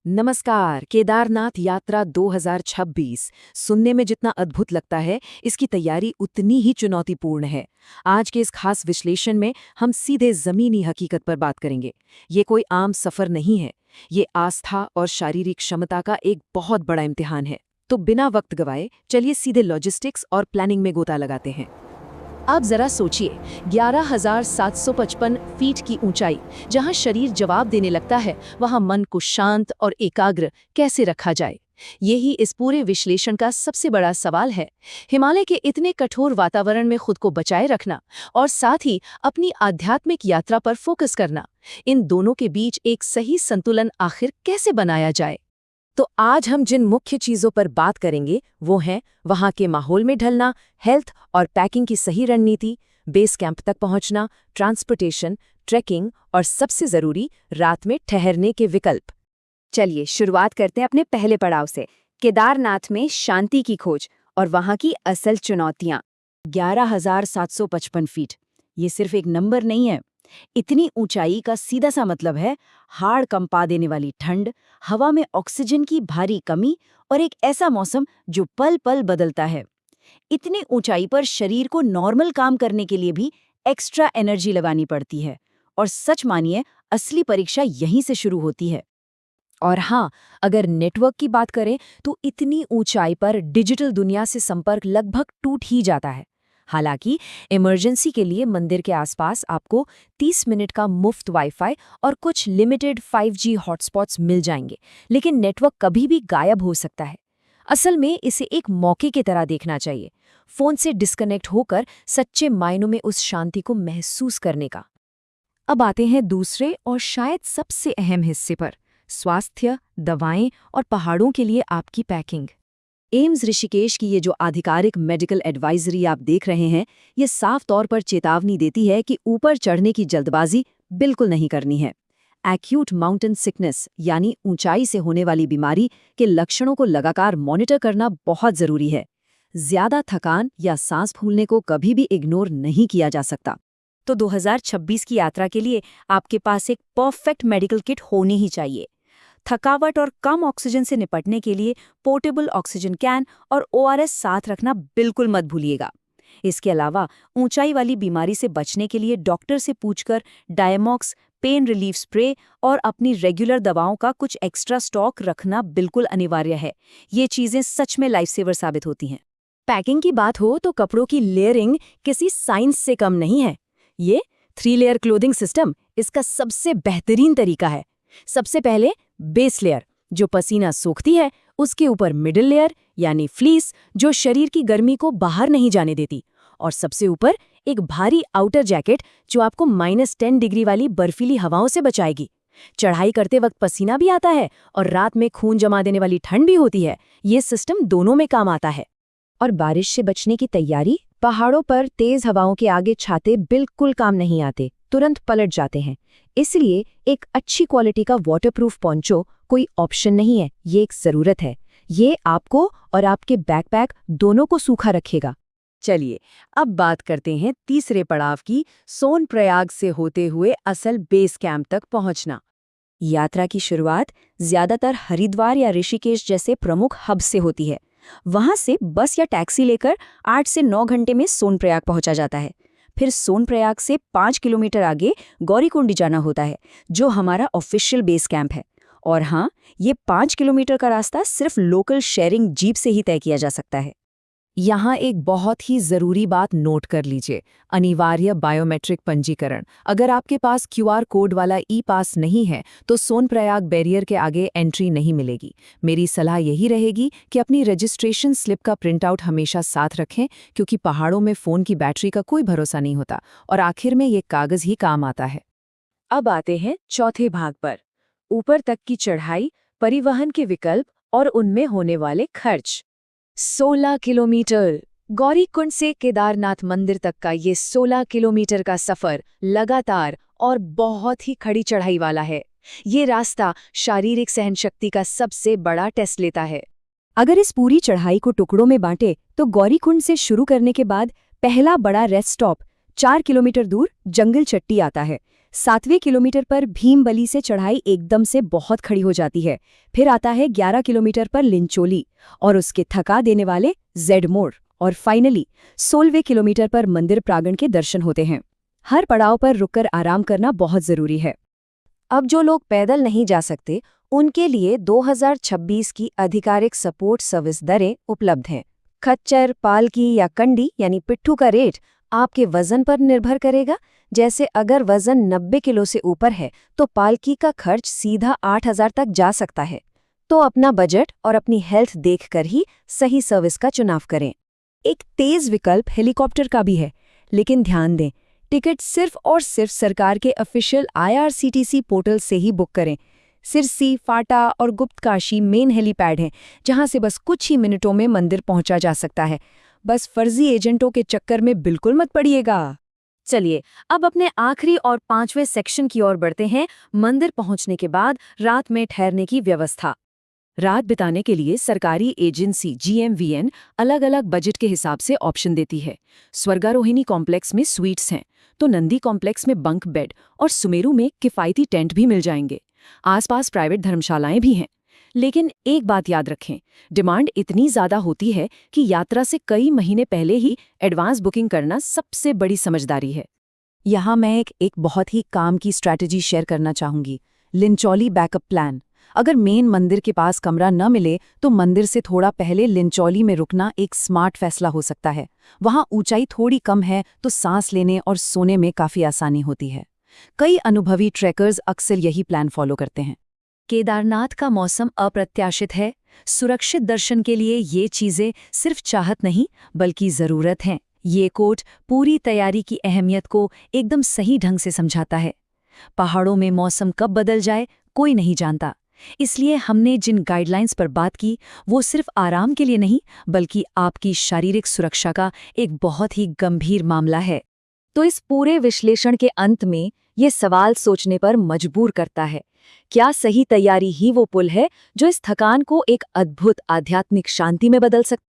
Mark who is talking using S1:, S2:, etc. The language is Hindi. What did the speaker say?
S1: नमस्कार। केदारनाथ यात्रा 2026 सुनने में जितना अद्भुत लगता है, इसकी तैयारी उतनी ही चुनौतीपूर्ण है। आज के इस खास विश्लेषण में हम सीधे जमीनी हकीकत पर बात करेंगे। ये कोई आम सफर नहीं है, ये आस्था और शारीरिक क्षमता का एक बहुत बड़ा इम्तिहान है। तो बिना वक्त गवाए चलिए सीधे लॉजिस्टिक्स और प्लानिंग में गोता लगाते हैं। अब जरा सोचिए, 11,755 फीट की ऊंचाई, जहां शरीर जवाब देने लगता है, वहां मन को शांत और एकाग्र कैसे रखा जाए? यही इस पूरे विश्लेषण का सबसे बड़ा सवाल है। हिमालय के इतने कठोर वातावरण में खुद को बचाए रखना और साथ ही अपनी आध्यात्मिक यात्रा पर फोकस करना, इन दोनों के बीच एक सही संतुलन आखिर कैसे बनाया जाए? तो आज हम जिन मुख्य चीजों पर बात करेंगे वो हैं वहां के माहौल में ढलना, हेल्थ और पैकिंग की सही रणनीति, बेस कैंप तक पहुंचना, ट्रांसपोर्टेशन, ट्रैकिंग और सबसे जरूरी रात में ठहरने के विकल्प।
S2: चलिए शुरुआत करते हैं अपने पहले पड़ाव से, केदारनाथ में शांति की खोज और वहां की असल चुनौतियां।
S3: 11,755 फीट, ये सिर्फ एक नंबर नहीं है। इतनी ऊंचाई का सीधा सा मतलब है हाड़ कंपा देने वाली ठंड, हवा में ऑक्सीजन की भारी कमी और एक ऐसा मौसम जो पल पल बदलता है। इतनी ऊंचाई पर शरीर को नॉर्मल काम करने के लिए भी एक्स्ट्रा एनर्जी लगानी पड़ती है। और सच मानिए, असली परीक्षा यहीं से शुरू होती है।
S1: और हाँ, अगर नेटवर्क की बात करें तो इतनी ऊंचाई पर डिजिटल दुनिया से संपर्क लगभग टूट ही जाता है। हालांकि इमरजेंसी के लिए मंदिर के आसपास आपको 30 मिनट का मुफ्त वाईफाई और कुछ लिमिटेड 5G हॉटस्पॉट्स मिल जाएंगे, लेकिन नेटवर्क कभी भी गायब हो सकता है। असल में इसे एक मौके की तरह देखना चाहिए, फोन से डिस्कनेक्ट होकर सच्चे मायनों में उस शांति को महसूस करने का। अब आते हैं दूसरे और शायद सबसे अहम हिस्से पर, स्वास्थ्य, दवाएं और पहाड़ों के लिए आपकी पैकिंग।
S3: एम्स ऋषिकेश की ये जो आधिकारिक मेडिकल एडवाइजरी आप देख रहे हैं, ये साफ तौर पर चेतावनी देती है कि ऊपर चढ़ने की जल्दबाजी बिल्कुल नहीं करनी है। एक्यूट माउंटेन सिकनेस यानी ऊंचाई से होने वाली बीमारी के लक्षणों को लगातार मॉनिटर करना बहुत जरूरी है। ज्यादा थकान या सांस फूलने को कभी भी इग्नोर नहीं किया जा सकता। तो 2026 की यात्रा के लिए आपके पास एक परफेक्ट मेडिकल किट होनी ही चाहिए। थकावट और कम ऑक्सीजन से निपटने के लिए पोर्टेबल ऑक्सीजन कैन और ORS साथ रखना बिल्कुल मत भूलिएगा। इसके अलावा ऊंचाई वाली बीमारी से बचने के लिए डॉक्टर से पूछकर डायमॉक्स, पेन रिलीफ स्प्रे और अपनी रेगुलर दवाओं का कुछ एक्स्ट्रा स्टॉक रखना बिल्कुल अनिवार्य है। ये चीजें सच में लाइफ सेवर साबित होती हैं। पैकिंग की बात हो तो कपड़ों की लेयरिंग किसी साइंस से कम नहीं है। ये 3 लेयर क्लोथिंग सिस्टम इसका सबसे बेहतरीन तरीका है। सबसे पहले बेस लेयर जो पसीना सोखती है, उसके ऊपर मिडिल लेयर यानी फ्लीस जो शरीर की गर्मी को बाहर नहीं जाने देती, और सबसे ऊपर एक भारी आउटर जैकेट जो आपको -10 डिग्री वाली बर्फीली हवाओं से बचाएगी। चढ़ाई करते वक्त पसीना भी आता है और रात में खून जमा देने वाली ठंड भी होती है। ये सिस्टम दोनों में काम आता है। और बारिश से बचने की तैयारी, पहाड़ों पर तेज हवाओं के आगे छाते बिल्कुल काम नहीं आते, तुरंत पलट जाते हैं। इसलिए एक अच्छी क्वालिटी का वाटरप्रूफ पोंचो कोई ऑप्शन नहीं है, ये एक जरूरत है। ये आपको और आपके बैकपैक दोनों को सूखा रखेगा। चलिए अब बात करते हैं तीसरे पड़ाव की, सोनप्रयाग से होते हुए असल बेस कैंप तक पहुंचना। यात्रा की शुरुआत ज्यादातर हरिद्वार या ऋषिकेश जैसे प्रमुख हब से होती है। वहां से बस या टैक्सी लेकर 8 से 9 घंटे में सोनप्रयाग पहुंचा जाता है। फिर सोनप्रयाग से 5 किलोमीटर आगे गौरीकुंड जाना होता है, जो हमारा ऑफिशियल बेस कैंप है। और हाँ, ये 5 किलोमीटर का रास्ता सिर्फ लोकल शेयरिंग जीप से ही तय किया जा सकता है।
S1: यहाँ एक बहुत ही जरूरी बात नोट कर लीजिए, अनिवार्य बायोमेट्रिक पंजीकरण। अगर आपके पास QR कोड वाला ई-पास नहीं है तो सोनप्रयाग बैरियर के आगे एंट्री नहीं मिलेगी। मेरी सलाह यही रहेगी कि अपनी रजिस्ट्रेशन स्लिप का प्रिंटआउट हमेशा साथ रखें, क्योंकि पहाड़ों में फ़ोन की बैटरी का कोई भरोसा नहीं होता और आखिर में ये कागज़ ही काम आता है।
S2: अब आते हैं चौथे भाग पर, ऊपर तक की चढ़ाई, परिवहन के विकल्प और उनमें होने वाले खर्च। 16 किलोमीटर गौरीकुंड से केदारनाथ मंदिर तक का ये 16 किलोमीटर का सफर लगातार और बहुत ही खड़ी चढ़ाई वाला है। ये रास्ता शारीरिक सहनशक्ति का सबसे बड़ा टेस्ट लेता है।
S3: अगर इस पूरी चढ़ाई को टुकड़ों में बांटे तो गौरीकुंड से शुरू करने के बाद पहला बड़ा रेस्ट स्टॉप 4 किलोमीटर दूर जंगल चट्टी आता है।
S2: 7वें किलोमीटर पर भीमबली से चढ़ाई एकदम से बहुत खड़ी हो जाती है। फिर आता है 11 किलोमीटर पर लिंचोली और उसके थका देने वाले जेड मोड़, और फाइनली 16वें किलोमीटर पर मंदिर प्रांगण के दर्शन होते हैं। हर पड़ाव पर रुककर आराम करना बहुत जरूरी है। अब जो लोग पैदल नहीं जा सकते, उनके लिए 2026 की आधिकारिक सपोर्ट सर्विस दरें उपलब्ध हैं। खच्चर, पालकी या कंडी यानी पिट्ठू का रेट आपके वजन पर निर्भर करेगा। जैसे अगर वजन 90 किलो से ऊपर है तो पालकी का खर्च सीधा 8,000 तक जा सकता है। तो अपना बजट और अपनी हेल्थ देखकर ही सही सर्विस का चुनाव करें। एक तेज विकल्प हेलीकॉप्टर का भी है, लेकिन ध्यान दें, टिकट सिर्फ और सिर्फ सरकार के ऑफिशियल IRCTC पोर्टल से ही बुक करें। सिरसी, फाटा और गुप्तकाशी मेन हेलीपैड हैं, जहां से बस कुछ ही मिनटों में मंदिर पहुंचा जा सकता है। बस फर्जी एजेंटों के चक्कर में बिल्कुल मत पड़िएगा।
S3: चलिए अब अपने आखिरी और 5वें सेक्शन की ओर बढ़ते हैं, मंदिर पहुंचने के बाद रात में ठहरने की व्यवस्था। रात बिताने के लिए सरकारी एजेंसी GMVN अलग-अलग बजट के हिसाब से ऑप्शन देती है। स्वर्गारोहिणी कॉम्प्लेक्स में स्वीट्स हैं, तो नंदी कॉम्प्लेक्स में बंक बेड और सुमेरु में किफ़ायती टेंट भी मिल जाएंगे। आसपास प्राइवेट धर्मशालाएं भी हैं। लेकिन एक बात याद रखें, डिमांड इतनी ज़्यादा होती है कि यात्रा से कई महीने पहले ही एडवांस बुकिंग करना सबसे बड़ी समझदारी है।
S1: यहाँ मैं एक बहुत ही काम की स्ट्रैटेजी शेयर करना चाहूंगी, लिंचौली बैकअप प्लान। अगर मेन मंदिर के पास कमरा न मिले तो मंदिर से थोड़ा पहले लिंचौली में रुकना एक स्मार्ट फैसला हो सकता है। वहाँ ऊंचाई थोड़ी कम है तो सांस लेने और सोने में काफ़ी आसानी होती है। कई अनुभवी ट्रैकर्स अक्सर यही प्लान फॉलो करते हैं।
S3: केदारनाथ का मौसम अप्रत्याशित है। सुरक्षित दर्शन के लिए ये चीज़ें सिर्फ चाहत नहीं बल्कि ज़रूरत हैं। ये कोट पूरी तैयारी की अहमियत को एकदम सही ढंग से समझाता है। पहाड़ों में मौसम कब बदल जाए कोई नहीं जानता, इसलिए हमने जिन गाइडलाइंस पर बात की वो सिर्फ आराम के लिए नहीं बल्कि आपकी शारीरिक सुरक्षा का एक बहुत ही गंभीर मामला है।
S2: तो इस पूरे विश्लेषण के अंत में ये सवाल सोचने पर मजबूर करता है, क्या सही तैयारी ही वो पुल है जो इस थकान को एक अद्भुत आध्यात्मिक शांति में बदल सकती है?